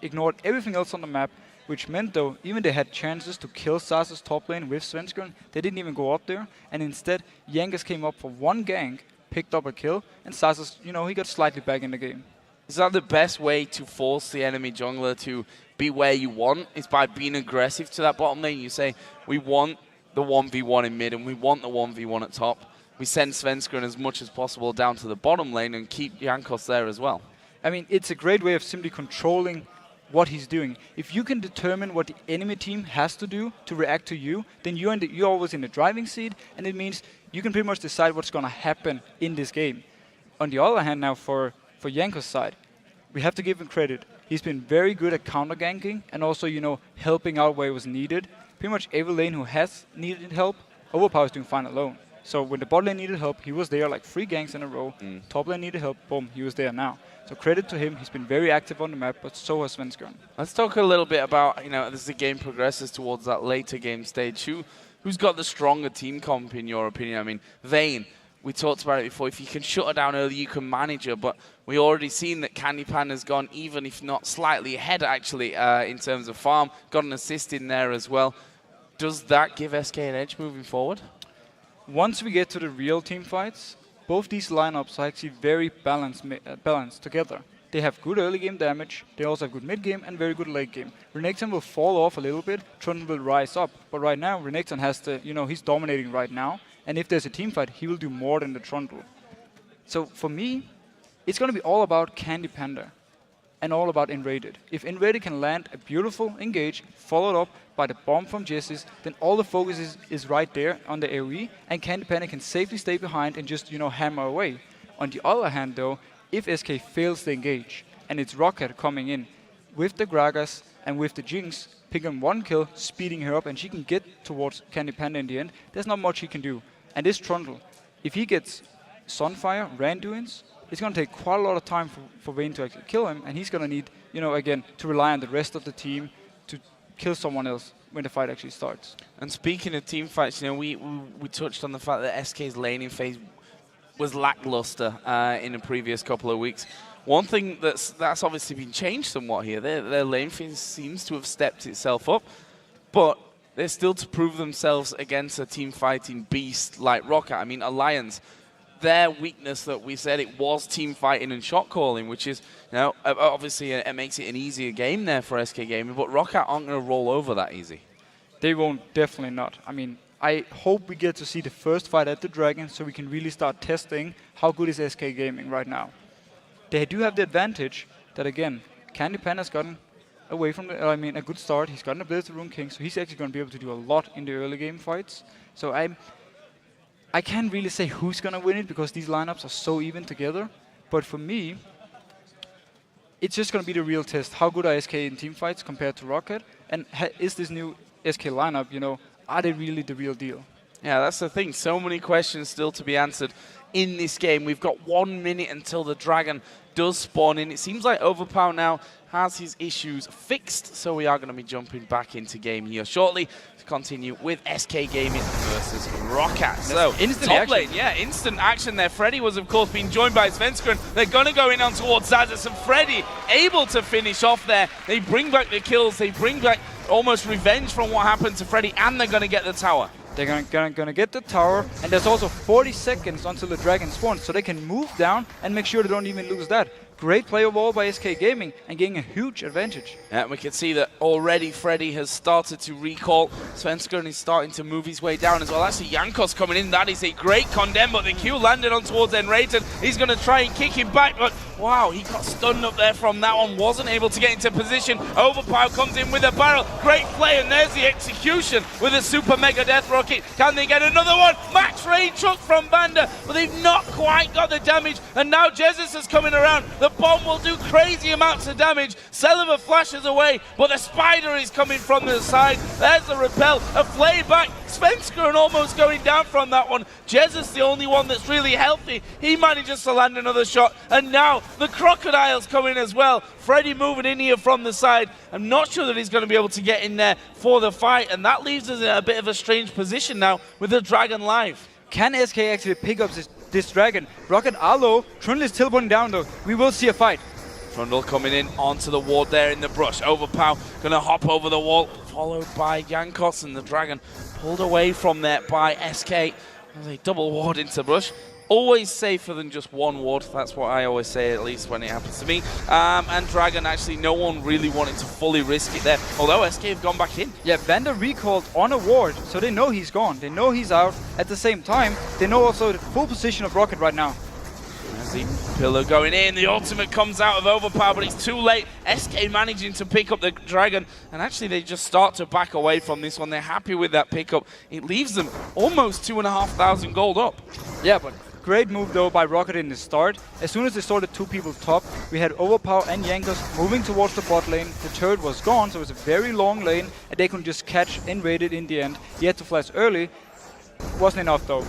Ignored everything else on the map, which meant, though, even they had chances to kill Xaxus top lane with Svenskeren, they didn't even go up there. And instead, Jankos came up for one gank, picked up a kill, and Xaxus, you know, he got slightly back in the game. Is that the best way to force the enemy jungler to be where you want? Is by being aggressive to that bottom lane. You say, we want the 1v1 in mid and we want the 1v1 at top. We send Svenskeren as much as possible down to the bottom lane and keep Jankos there as well. I mean, it's a great way of simply controlling what he's doing. If you can determine what the enemy team has to do to react to you, then you're always in the driving seat, and it means you can pretty much decide what's going to happen in this game. On the other hand, now for Jankos' side, we have to give him credit. He's been very good at counter ganking and also, you know, helping out where it was needed. Pretty much every lane who has needed help, Overpow is doing fine alone. So when the bot lane needed help, he was there like 3 ganks in a row. Top lane needed help, boom, he was there now. So credit to him, he's been very active on the map, but so has Svenskeren. Let's talk a little bit about, you know, as the game progresses towards that later game stage, who's got the stronger team comp in your opinion? I mean, Vayne, we talked about it before, if you can shut her down early, you can manage her, but we already seen that Candy Panda's gone even if not slightly ahead actually in terms of farm, got an assist in there as well. Does that give SK an edge moving forward? Once we get to the real team fights, both these lineups are actually very balanced together. They have good early game damage, they also have good mid game and very good late game. Renekton will fall off a little bit, Trundle will rise up, but right now Renekton has the, you know, he's dominating right now, and if there's a team fight, he will do more than the Trundle. So for me, it's going to be all about Candy Panda and all about nRated. If nRated can land a beautiful engage, followed up by the bomb from Jesiz, then all the focus is right there on the AoE, and Candy Panda can safely stay behind and just, you know, hammer away. On the other hand, though, if SK fails the engage, and it's ROCCAT coming in with the Gragas and with the Jinx, picking one kill, speeding her up, and she can get towards Candy Panda in the end, there's not much he can do. And this Trundle, if he gets Sunfire, Randuin's, it's going to take quite a lot of time for Vayne to actually kill him, and he's going to need, you know, again, to rely on the rest of the team to kill someone else when the fight actually starts. And speaking of team fights, you know, we touched on the fact that SK's laning phase was lackluster in the previous couple of weeks. One thing that's obviously been changed somewhat here, their lane phase seems to have stepped itself up, but they're still to prove themselves against a team fighting beast like ROCCAT. I mean, Alliance, their weakness that we said it was team fighting and shot calling, which is, you know, obviously it makes it an easier game there for SK Gaming, but ROCCAT aren't going to roll over that easy. They won't, definitely not. I mean, I hope we get to see the first fight at the Dragon so we can really start testing how good is SK Gaming right now. They do have the advantage that, again, Candy Panda's gotten away from the, a good start. He's gotten a Blade of the Ruined King, so he's actually going to be able to do a lot in the early game fights. So I can't really say who's going to win it because these lineups are so even together. But for me, it's just going to be the real test. How good are SK in team fights compared to ROCCAT? And is this new SK lineup, you know, are they really the real deal? Yeah, that's the thing. So many questions still to be answered in this game. We've got 1 minute until the Dragon does spawn in. It seems like Overpow now has his issues fixed, so we are going to be jumping back into game here shortly to continue with SK Gaming versus ROCCAT. So, top lane, yeah, instant action there. Freddy was, of course, being joined by Svenskeren. They're going to go in on towards Xaxus, and Freddy able to finish off there. They bring back the kills. They bring back almost revenge from what happened to Freddy, and they're going to get the tower. They're gonna get the tower, and there's also 40 seconds until the Dragon spawns, so they can move down and make sure they don't even lose that. Great play overall by SK Gaming and getting a huge advantage. Yeah, we can see that already Freddy has started to recall. Svenskeren is starting to move his way down as well. Actually, Jankos coming in. That is a great condemn, but the Q landed on towards nRated. He's going to try and kick him back, but wow, he got stunned up there from that one. Wasn't able to get into position. Overpow comes in with a barrel. Great play, and there's the execution with a super mega death rocket. Can they get another one? Max range truck from Panda, but they've not quite got the damage. And now Jesiz is coming around. The bomb will do crazy amounts of damage. Celaver flashes away, but the spider is coming from the side. There's the repel, a flay back. Svenskeren almost going down from that one. Jesiz the only one that's really healthy. He manages to land another shot, and now the crocodiles come in as well. Freddy moving in here from the side. I'm not sure that he's going to be able to get in there for the fight, and that leaves us in a bit of a strange position now with the Dragon live. Can SK actually pick up this Dragon? ROCCAT are low. Trundle is teleporting down though. We will see a fight. Trundle coming in onto the ward there in the brush. Overpow going to hop over the wall, followed by Jankos, and the Dragon pulled away from there by SK as they double ward into the brush. Always safer than just one ward. That's what I always say, at least when it happens to me. And Dragon, actually, no one really wanted to fully risk it there. Although SK have gone back in. Yeah, Vander recalled on a ward, so they know he's gone. They know he's out. At the same time, they know also the full position of ROCCAT right now. There's the pillar going in. The ultimate comes out of Overpow, but it's too late. SK managing to pick up the Dragon, and actually they just start to back away from this one. They're happy with that pickup. It leaves them almost 2,500 gold up. Yeah, but great move though by ROCCAT in the start. As soon as they saw the two people top, we had Overpow and Jankos moving towards the bot lane. The turret was gone, so it was a very long lane, and they could just catch nRated in the end. He had to flash early. Wasn't enough though.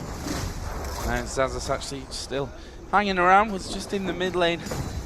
And Xaxus actually still hanging around, was just in the mid lane,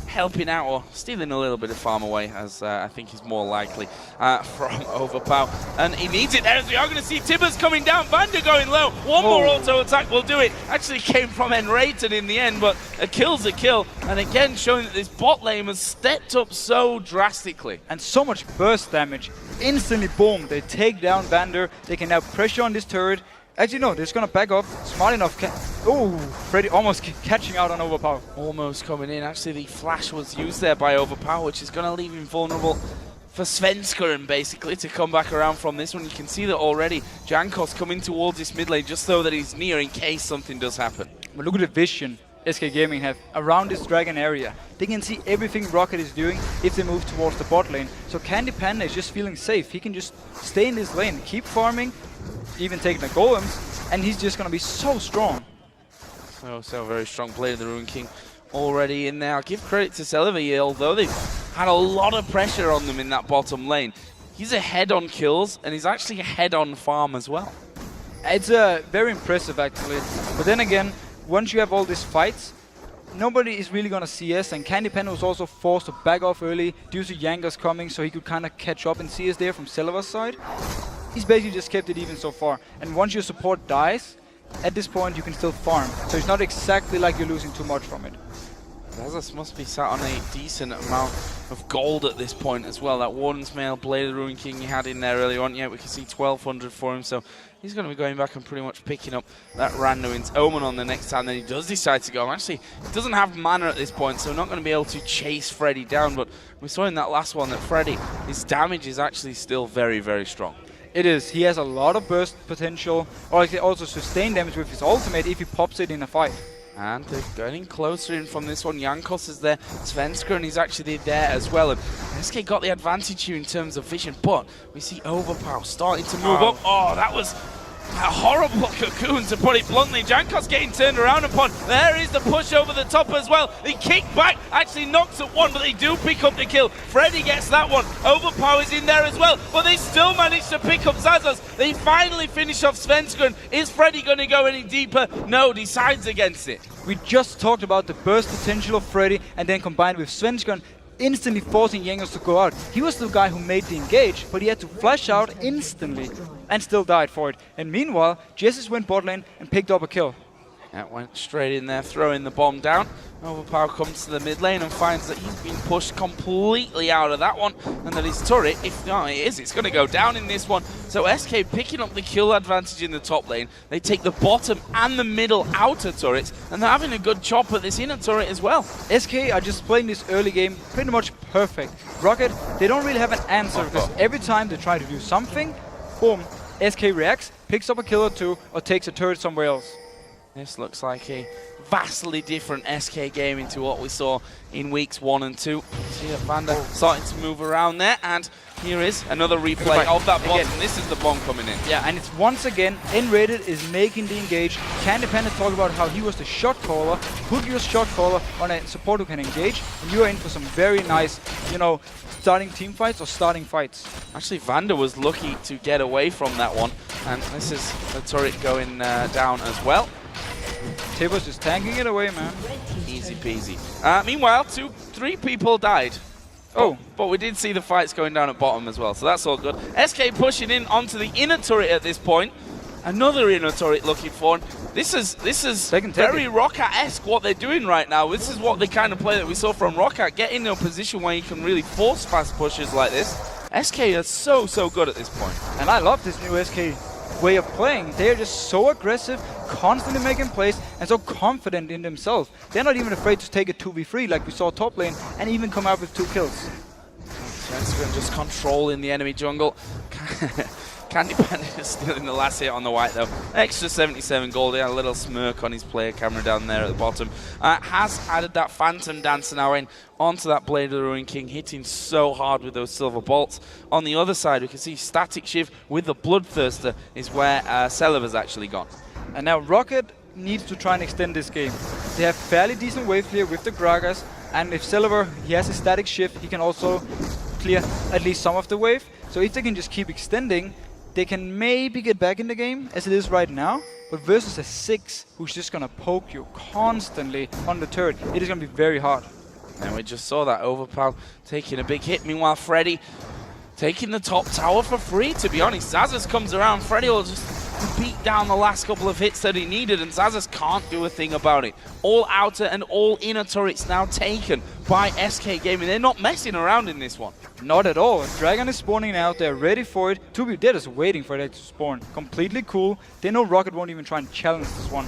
helping out or stealing a little bit of farm away, as I think is more likely from Overpow. And he needs it there, as we are going to see Tibbers coming down. Vander going low. One more auto attack will do it. Actually came from nRated in the end, but a kill's a kill. And again, showing that this bot lane has stepped up so drastically. And so much burst damage. Instantly, boom, they take down Vander. They can now pressure on this turret. Actually, no, they're just going to back up. Smart enough. Oh, Freddy almost catching out on Overpow. Almost coming in. Actually, the flash was used there by Overpow, which is going to leave him vulnerable for Svenskeren, basically, to come back around from this one. You can see that already. Jankos coming towards this mid lane just so that he's near in case something does happen. But look at the vision SK Gaming have around this Dragon area. They can see everything ROCCAT is doing if they move towards the bot lane. So Candy Panda is just feeling safe. He can just stay in this lane, keep farming, even taking the golems, and he's just going to be so strong. So very strong play of the Ruin King already in there. I'll give credit to Celaver, although they've had a lot of pressure on them in that bottom lane. He's ahead on kills, and he's actually ahead on farm as well. It's very impressive, actually. But then again, once you have all these fights, nobody is really going to CS, and Candy Panda was also forced to back off early due to Jankos coming, so he could kind of catch up and CS there from Celaver's side. He's basically just kept it even so far. And once your support dies, at this point you can still farm. So it's not exactly like you're losing too much from it. Jesiz must be sat on a decent amount of gold at this point as well. That Warden's Mail, Blade of the Ruin King he had in there earlier on. Yeah, we can see 1,200 for him. So he's going to be going back and pretty much picking up that Randuin's Omen on the next time that he does decide to go. Actually, he doesn't have mana at this point, so not going to be able to chase Freddy down. But we saw in that last one that Freddy, his damage is actually still very, very strong. It is. He has a lot of burst potential, or he can also sustain damage with his ultimate if he pops it in a fight. And they're getting closer in from this one. Jankos is there. Svenskeren is actually there as well. And SK got the advantage here in terms of vision, but we see Overpow starting to move up. Oh, that was a horrible cocoon, to put it bluntly. Jankos getting turned around upon. There is the push over the top as well. They kick back, actually knocks at one, but they do pick up the kill. Freddy gets that one. Overpow is in there as well, but they still manage to pick up Xaxus. They finally finish off Svenskeren. Is Freddy going to go any deeper? No, decides against it. We just talked about the burst potential of Freddy, and then combined with Svenskeren, instantly forcing Jankos to go out. He was the guy who made the engage, but he had to flash out instantly and still died for it. And meanwhile, Jesiz went bot lane and picked up a kill. That went straight in there, throwing the bomb down. Overpow comes to the mid lane and finds that he's been pushed completely out of that one, and that his turret, if no, it's going to go down in this one. So SK picking up the kill advantage in the top lane. They take the bottom and the middle outer turrets, and they're having a good chop at this inner turret as well. SK are just playing this early game pretty much perfect. ROCCAT, they don't really have an answer, because every time they try to do something, boom, SK reacts, picks up a kill or two, or takes a turret somewhere else. This looks like a vastly different SK game into what we saw in weeks 1 and 2. See that Panda starting to move around there, and here is another replay of that bottom. This is the bomb coming in. Yeah, and it's once again, nRated is making the engage. Candy Panda talk about how he was the shot caller. Put your shot caller on a support who can engage, and you are in for some very nice, you know, starting team fights or starting fights. Actually, Vander was lucky to get away from that one, and this is the turret going down as well. Tibbers just tanking it away, man. Easy peasy. Meanwhile, 3 people died. Oh, but we did see the fights going down at bottom as well, so that's all good. SK pushing in onto the inner turret at this point. Another inner turret looking for. This is very ROCCAT esque what they're doing right now. This is what the kind of play that we saw from ROCCAT. Get in a position where you can really force fast pushes like this. SK are so good at this point. And I love this new SK way of playing. They are just so aggressive, constantly making plays, and so confident in themselves. They're not even afraid to take a 2v3 like we saw top lane, and even come out with 2 kills. Svenskeren just controlling the enemy jungle. Candy Panda is still in the last hit on the white though. Extra 77 gold. He had a little smirk on his player camera down there at the bottom. Has added that Phantom Dancer now in onto that Blade of the Ruined King, hitting so hard with those silver bolts. On the other side, we can see Static Shiv with the Bloodthirster is where Celaver's actually gone. And now ROCCAT needs to try and extend this game. They have fairly decent wave clear with the Gragas, and if Celaver, he has a Static Shiv, he can also clear at least some of the wave. So if they can just keep extending, they can maybe get back in the game as it is right now, but versus a 6 who's just gonna poke you constantly on the turret, it is gonna be very hard. And we just saw that Overpow taking a big hit. Meanwhile, Freddy taking the top tower for free, to be honest. Xaxus comes around, Freddy will just beat down the last couple of hits that he needed, and Xaxus can't do a thing about it. All outer and all inner turrets now taken by SK Gaming. They're not messing around in this one. Not at all. Dragon is spawning out, they're ready for it. They're just waiting for it to spawn. Completely cool. They know ROCCAT won't even try and challenge this one.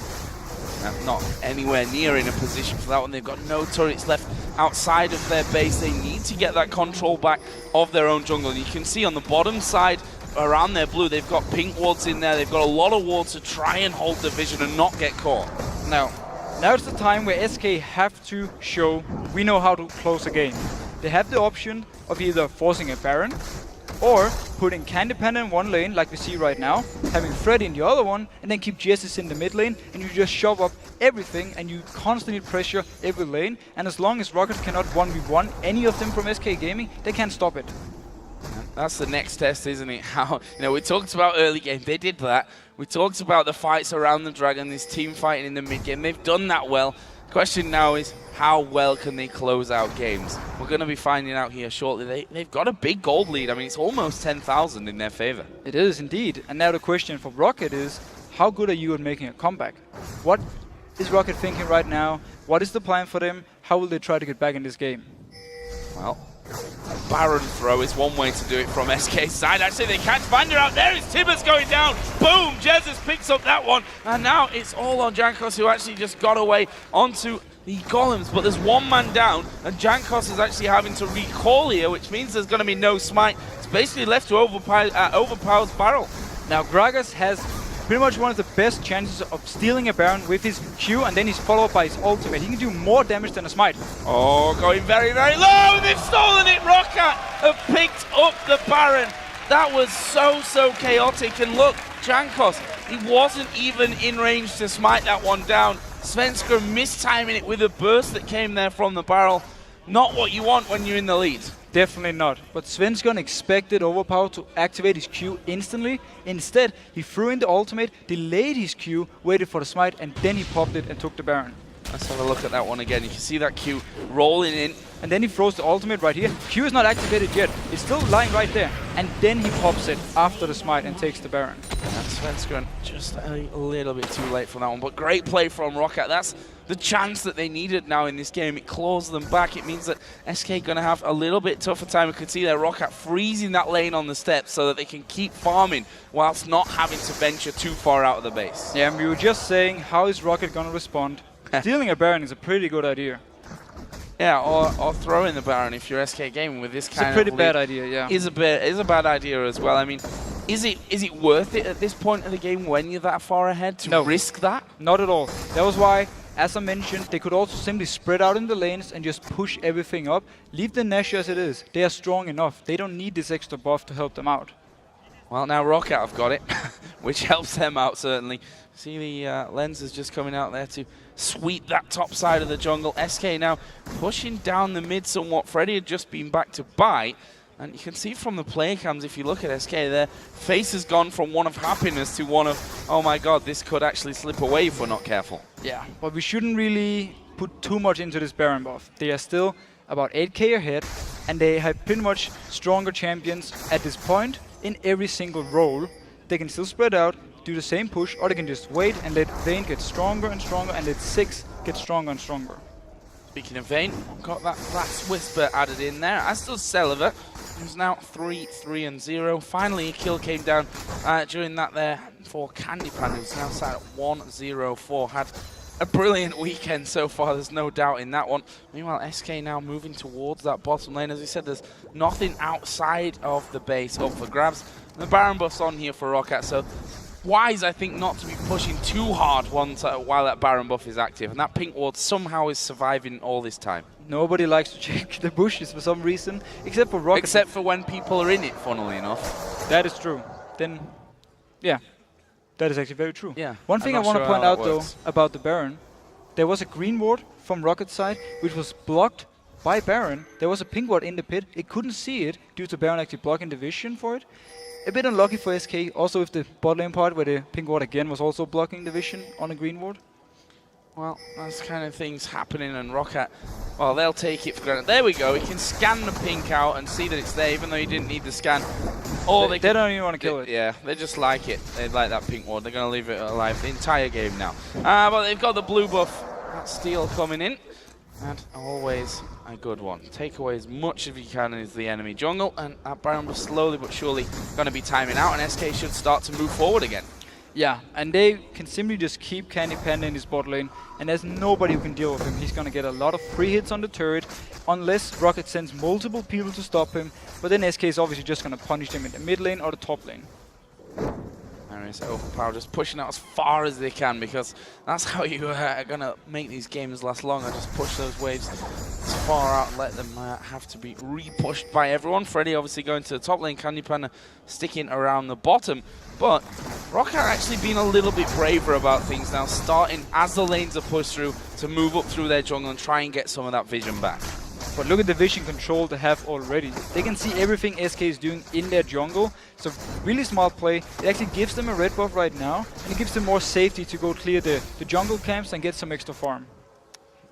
Not anywhere near in a position for that one. They've got no turrets left outside of their base. They need to get that control back of their own jungle. And you can see on the bottom side around their blue, they've got pink wards in there. They've got a lot of wards to try and hold the vision and not get caught. Now it's the time where SK have to show we know how to close a game. They have the option of either forcing a Baron or putting Candy Panda in one lane, like we see right now, having Freddy in the other one, and then keep Jesiz in the mid lane, and you just shove up everything, and you constantly pressure every lane, and as long as ROCCAT cannot 1v1 any of them from SK Gaming, they can't stop it. That's the next test, isn't it? How, we talked about early game, they did that. We talked about the fights around the Dragon, this team fighting in the mid game. They've done that well. Question now is, how well can they close out games? We're going to be finding out here shortly. They've got a big gold lead. I mean, it's almost 10,000 in their favor. It is indeed. And now the question for ROCCAT is, how good are you at making a comeback? What is ROCCAT thinking right now? What is the plan for them? How will they try to get back in this game? Well, a Baron throw is one way to do it from SK's side. Actually, they catch Vander out there. It's Tibbers going down. Boom! Jesiz picks up that one. And now it's all on Jankos, who actually just got away onto the golems. But there's one man down, and Jankos is actually having to recall here, which means there's going to be no smite. It's basically left to Overpow's barrel. Now, Gragas has pretty much one of the best chances of stealing a Baron with his Q, and then he's followed by his ultimate. He can do more damage than a smite. Oh, going very, very low. They've stolen it. ROCCAT have picked up the Baron. That was so chaotic. And look, Jankos, he wasn't even in range to smite that one down. Svenskeren mistiming it with a burst that came there from the barrel. Not what you want when you're in the lead. Definitely not. But Svenskeren expected Overpow to activate his Q instantly. Instead, he threw in the ultimate, delayed his Q, waited for the smite, and then he popped it and took the Baron. Let's have a look at that one again. You can see that Q rolling in. And then he throws the ultimate right here. Q is not activated yet. It's still lying right there. And then he pops it after the smite and takes the Baron. That's Svenskeren just a little bit too late for that one. But great play from ROCCAT. That's the chance that they needed now in this game. It claws them back. It means that SK going to have a little bit tougher time. We could see there ROCCAT freezing that lane on the steps so that they can keep farming whilst not having to venture too far out of the base. Yeah, and we were just saying, how is ROCCAT going to respond? Stealing a Baron is a pretty good idea. Yeah, or throwing the Baron if you're SK Gaming with this kind of It's a pretty bad idea, yeah. Is a bad idea as well. I mean, is it worth it at this point of the game when you're that far ahead to risk that? Not at all. That was why, as I mentioned, they could also simply spread out in the lanes and just push everything up. Leave the Nash as it is. They are strong enough. They don't need this extra buff to help them out. Well, now ROCCAT have got it, which helps them out certainly. See the lenses just coming out there to sweep that top side of the jungle. SK now pushing down the mid somewhat. Freddy had just been back to buy. And you can see from the player cams, if you look at SK, their face has gone from one of happiness to one of, oh my god, this could actually slip away if we're not careful. Yeah, but we shouldn't really put too much into this Baron buff. They are still about 8k ahead, and they have pretty much stronger champions at this point in every single role. They can still spread out, do the same push, or they can just wait and let Vayne get stronger and stronger, and let 6 get stronger and stronger. Speaking of Vayne, got that last whisper added in there, as does Celaver, who's now 3-3-0. Finally, a kill came down during that there for Candy Panda, who's now sat at 1-0-4. Had a brilliant weekend so far, there's no doubt in that one. Meanwhile, SK now moving towards that bottom lane. As we said, there's nothing outside of the base up for grabs. And the Baron buff's on here for ROCCAT, so wise, I think, not to be pushing too hard while that Baron buff is active. And that pink ward somehow is surviving all this time. Nobody likes to check the bushes for some reason, except for ROCCAT. Except for when people are in it, funnily enough. That is true. Then, yeah, that is actually very true. Yeah. One thing I want to point out, though, about the Baron, there was a green ward from ROCCAT's side, which was blocked by Baron. There was a pink ward in the pit. It couldn't see it due to Baron actually blocking the vision for it. A bit unlucky for SK, also with the bot lane part, where the pink ward again was also blocking the vision on a green ward. Well, that's kind of things happening, and ROCCAT, well, they'll take it for granted. There we go. He can scan the pink out and see that it's there, even though he didn't need the scan. Or they don't even want to kill it. Yeah, they just like it. They like that pink ward. They're going to leave it alive the entire game now. But they've got the blue buff. That steal coming in. And always a good one. Take away as much as you can into the enemy jungle, and that Baron buff slowly but surely going to be timing out, and SK should start to move forward again. Yeah, and they can simply just keep Candy Panda in his bot lane, and there's nobody who can deal with him. He's going to get a lot of free hits on the turret, unless ROCCAT sends multiple people to stop him, but then SK is obviously just going to punish them in the mid lane or the top lane. There is Overpow just pushing out as far as they can, because that's how you are going to make these games last longer. Just push those waves as far out and let them have to be re-pushed by everyone. Freddy obviously going to the top lane, Candy Panda sticking around the bottom. But ROCCAT actually being a little bit braver about things now, starting as the lanes are pushed through to move up through their jungle and try and get some of that vision back. But look at the vision control they have already. They can see everything SK is doing in their jungle. So really smart play. It actually gives them a red buff right now, and it gives them more safety to go clear the jungle camps and get some extra farm.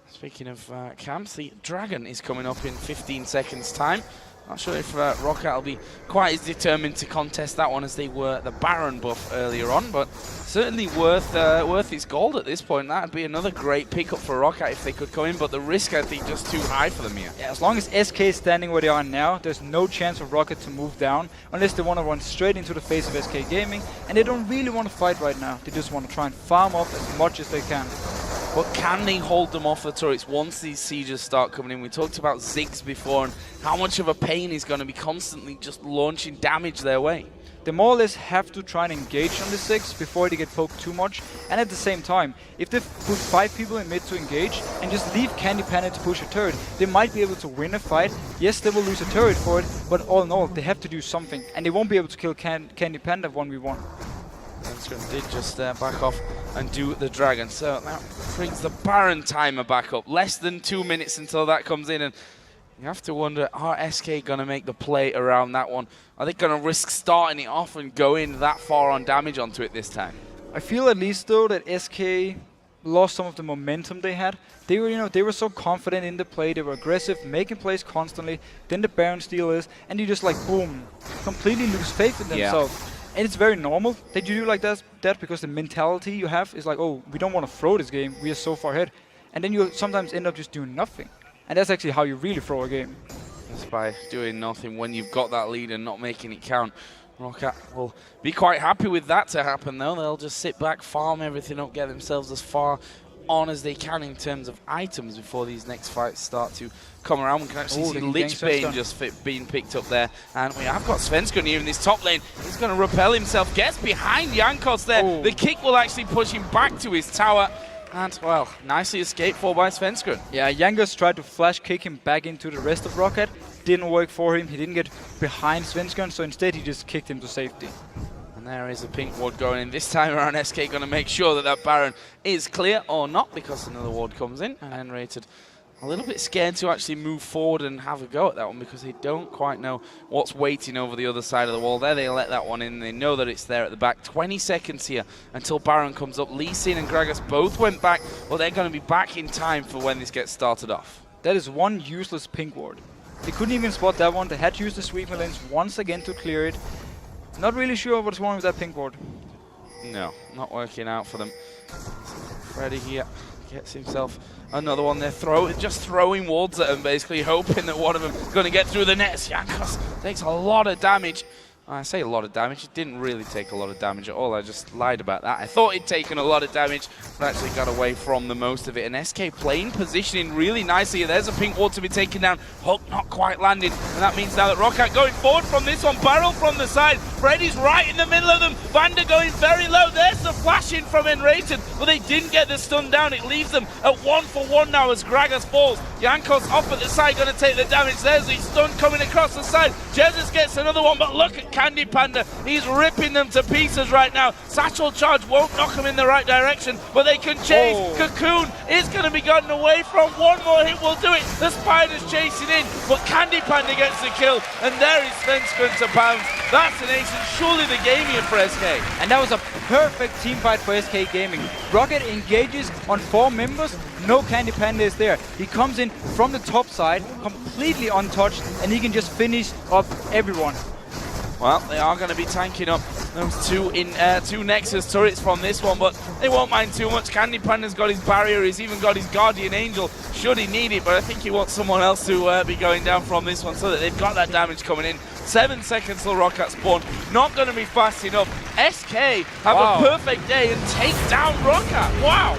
Speaking of camps, the Dragon is coming up in 15 seconds time. Not sure if ROCCAT will be quite as determined to contest that one as they were the Baron buff earlier on, but certainly worth its gold at this point. That would be another great pickup for ROCCAT if they could come in, but the risk, I think, just too high for them here. Yeah, as long as SK is standing where they are now, there's no chance for ROCCAT to move down, unless they want to run straight into the face of SK Gaming, and they don't really want to fight right now. They just want to try and farm up as much as they can. But can they hold them off the turrets once these sieges start coming in? We talked about Ziggs before and how much of a pain he's going to be constantly just launching damage their way. They more or less have to try and engage on the Ziggs before they get poked too much. And at the same time, if they put 5 people in mid to engage and just leave Candy Panda to push a turret, they might be able to win a fight. Yes, they will lose a turret for it, but all in all, they have to do something. And they won't be able to kill Candy Panda 1v1. Svenskeren did just back off and do the Dragon. So that brings the Baron timer back up. Less than 2 minutes until that comes in, and you have to wonder, are SK going to make the play around that one? Are they going to risk starting it off and go in that far on damage onto it this time? I feel at least, though, that SK lost some of the momentum they had. They were, they were so confident in the play. They were aggressive, making plays constantly. Then the Baron steal is, and you just like boom, completely lose faith in themselves. And it's very normal that you do like that because the mentality you have is like, oh, we don't want to throw this game. We are so far ahead, and then you sometimes end up just doing nothing. And that's actually how you really throw a game. Just by doing nothing when you've got that lead and not making it count. ROCCAT will be quite happy with that to happen, though. They'll just sit back, farm everything up, get themselves as far on as they can in terms of items before these next fights start to come around. We can actually see Lichbane just being picked up there. And we have got Svenskeren here in this top lane. He's going to repel himself, gets behind Jankos there. The kick will actually push him back to his tower. And, well, nicely escaped for by Svenskeren. Yeah, Jankos tried to flash kick him back into the rest of ROCCAT. Didn't work for him. He didn't get behind Svenskeren, so instead he just kicked him to safety. And there is a pink ward going in. This time around, SK going to make sure that that Baron is clear or not, because another ward comes in. And nRated a little bit scared to actually move forward and have a go at that one because they don't quite know what's waiting over the other side of the wall there. They let that one in. They know that it's there at the back. 20 seconds here until Baron comes up. Lee Sin and Xaxus both went back, but they're going to be back in time for when this gets started off. That is one useless pink ward. They couldn't even spot that one. They had to use the sweeper lanes once again to clear it. Not really sure what's wrong with that pink ward. No, not working out for them. Freddy here gets himself another one. They're just throwing wards at him, basically hoping that one of them is going to get through the nets. Jankos takes a lot of damage. I say a lot of damage. It didn't really take a lot of damage at all. I just lied about that. I thought he'd taken a lot of damage, but actually got away from the most of it. And SK playing positioning really nicely. There's a pink ward to be taken down. Hook not quite landing. And that means now that ROCCAT going forward from this one. Barrel from the side. Freddy's right in the middle of them. Vander going very low. There's the flash in from nRated, but they didn't get the stun down. It leaves them at 1-for-1 now as Xaxus falls. Jankos off at the side, going to take the damage. There's the stun coming across the side. Jesiz gets another one, but look at Candy Panda. He's ripping them to pieces right now. Satchel charge won't knock him in the right direction, but they can chase. Cocoon is going to be gotten away from. One more hit will do it. The Spider's chasing in, but Candy Panda gets the kill, and there is Svenskeren to bounce. That's an ace, and surely the game here for SK. And that was a perfect team fight for SK Gaming. ROCCAT engages on 4 members. No Candy Panda is there. He comes in from the top side, completely untouched, and he can just finish up everyone. Well, they are going to be tanking up those two Nexus turrets from this one, but they won't mind too much. Candy Panda's got his barrier, he's even got his Guardian Angel, should he need it, but I think he wants someone else to be going down from this one so that they've got that damage coming in. 7 seconds till ROCCAT spawn. Not going to be fast enough. SK have a perfect day and take down ROCCAT. Wow!